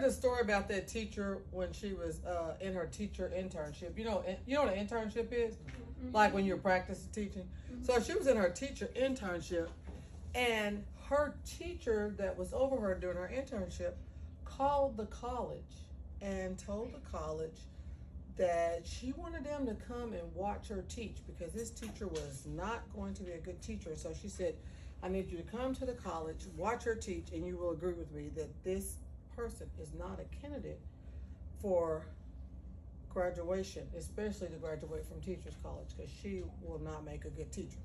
heard the story about that teacher when she was in her teacher internship. You know what an internship is? Mm-hmm. Like when you're practicing teaching. Mm-hmm. So she was in her teacher internship, and her teacher that was over her during her internship called the college and told the college that she wanted them to come and watch her teach because this teacher was not going to be a good teacher. So she said, I need you to come to the college, watch her teach, and you will agree with me that this person is not a candidate for graduation, especially to graduate from teachers college, because she will not make a good teacher.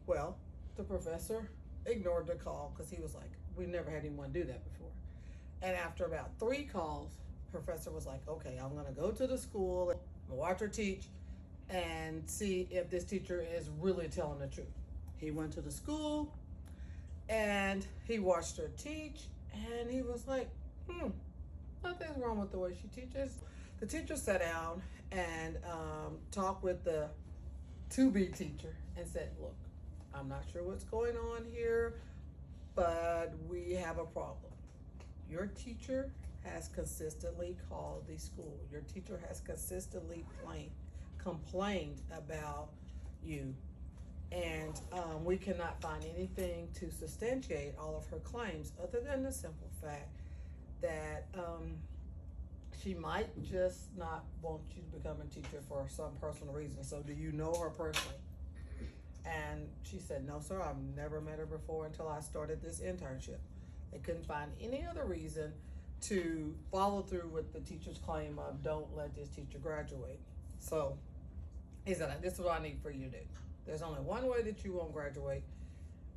Well, the professor ignored the call because he was like, we never had anyone do that before. And after about 3 calls, professor was like, okay, I'm going to go to the school and watch her teach and see if this teacher is really telling the truth. He went to the school and he watched her teach, and he was like, nothing's wrong with the way she teaches. The teacher sat down and talked with the to-be teacher and said, look, I'm not sure what's going on here, but we have a problem. Your teacher has consistently called the school. Your teacher has consistently complained about you. And we cannot find anything to substantiate all of her claims other than the simple fact that she might just not want you to become a teacher for some personal reason. So do you know her personally? And she said, no, sir, I've never met her before until I started this internship. They couldn't find any other reason to follow through with the teacher's claim of don't let this teacher graduate. So he said, this is what I need for you to do. There's only one way that you won't graduate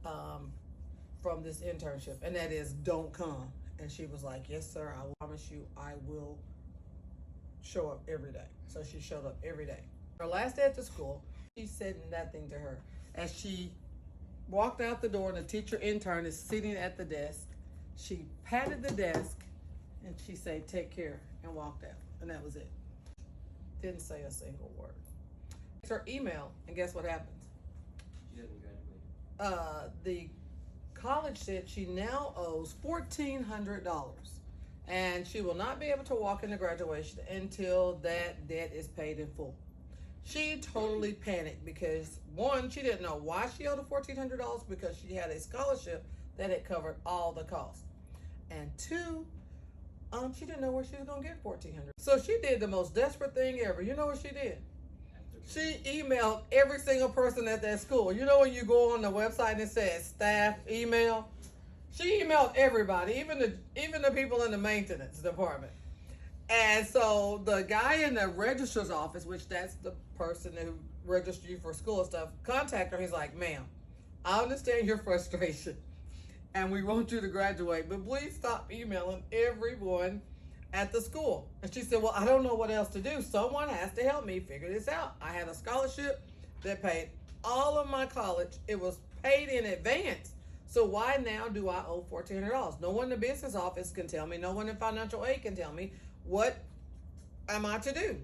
from this internship, and that is don't come. And she was like, yes, sir, I promise you I will show up every day. So she showed up every day. Her last day at the school, she said nothing to her. As she walked out the door and the teacher intern is sitting at the desk, she patted the desk and she said, take care, and walked out. And that was it. Didn't say a single word. It's her email, and guess what happens? She doesn't graduate. The college said she now owes $1,400, and she will not be able to walk into graduation until that debt is paid in full. She totally panicked because, one, she didn't know why she owed $1,400 because she had a scholarship that had covered all the costs. And 2, she didn't know where she was going to get $1,400. So she did the most desperate thing ever. You know what she did? She emailed every single person at that school. You know when you go on the website and it says staff email? She emailed everybody, even the people in the maintenance department. And so the guy in the registrar's office, which that's the person who registered you for school and stuff, contacted her. He's like, ma'am, I understand your frustration and we want you to graduate, but please stop emailing everyone at the school. And she said, well, I don't know what else to do. Someone has to help me figure this out. I had a scholarship that paid all of my college. It was paid in advance. So why now do I owe $1,400? No one in the business office can tell me. No one in financial aid can tell me. What am I to do?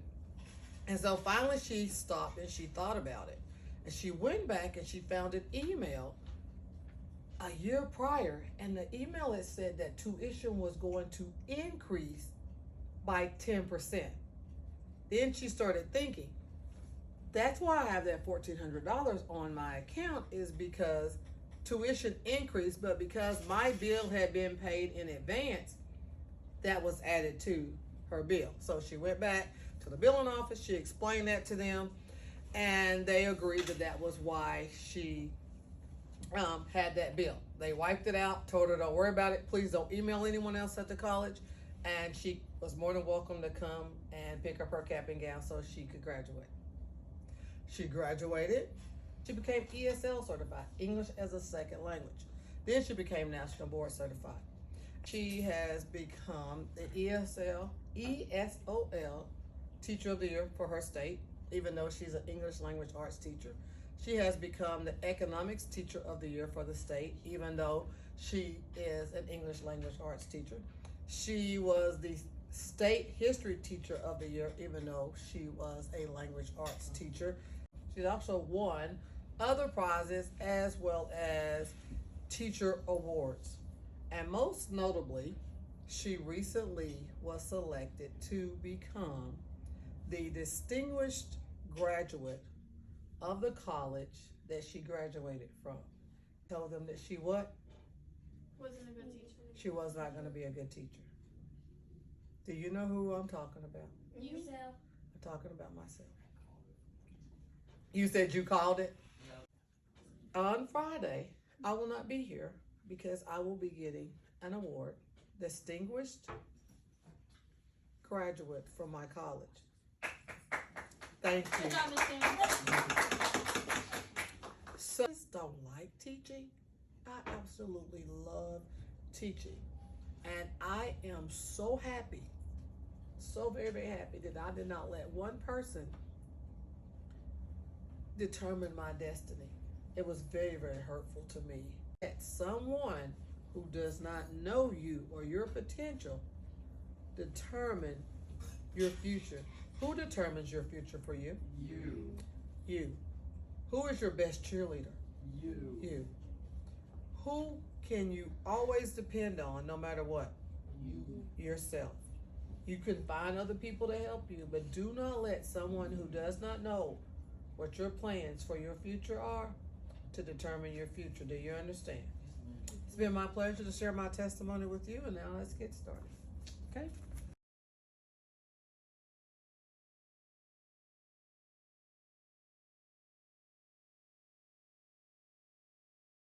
And so finally she stopped and she thought about it. And she went back and she found an email a year prior. And the email had said that tuition was going to increase by 10%. Then she started thinking, that's why I have that $1,400 on my account, is because tuition increased, but because my bill had been paid in advance, that was added to her bill. So she went back to the billing office, she explained that to them, and they agreed that that was why she had that bill. They wiped it out, told her don't worry about it, please don't email anyone else at the college, and she was more than welcome to come and pick up her cap and gown so she could graduate. She graduated. She became ESL certified, English as a second language. Then she became National Board certified. She has become the ESOL Teacher of the Year for her state, even though she's an English language arts teacher. She has become the Economics Teacher of the Year for the state, even though she is an English language arts teacher. She was the State History Teacher of the Year, even though she was a language arts teacher. She's also won other prizes as well as teacher awards. And most notably, she recently was selected to become the distinguished graduate of the college that she graduated from. Told them that she what? Wasn't a good teacher. She was not going to be a good teacher. Do you know who I'm talking about? Yourself. I'm talking about myself. You said you called it? On Friday, I will not be here because I will be getting an award, distinguished graduate from my college. Thank you. Good job, Miss Karen. So, I just don't like teaching. I absolutely love teaching. And I am so happy, so very, very happy that I did not let one person determine my destiny. It was very, very hurtful to me that someone who does not know you or your potential determine your future. Who determines your future for you? You. You. Who is your best cheerleader? You. You. Who can you always depend on no matter what? You. Yourself. You can find other people to help you, but do not let someone who does not know what your plans for your future are to determine your future. Do you understand? It's been my pleasure to share my testimony with you, and now let's get started. Okay?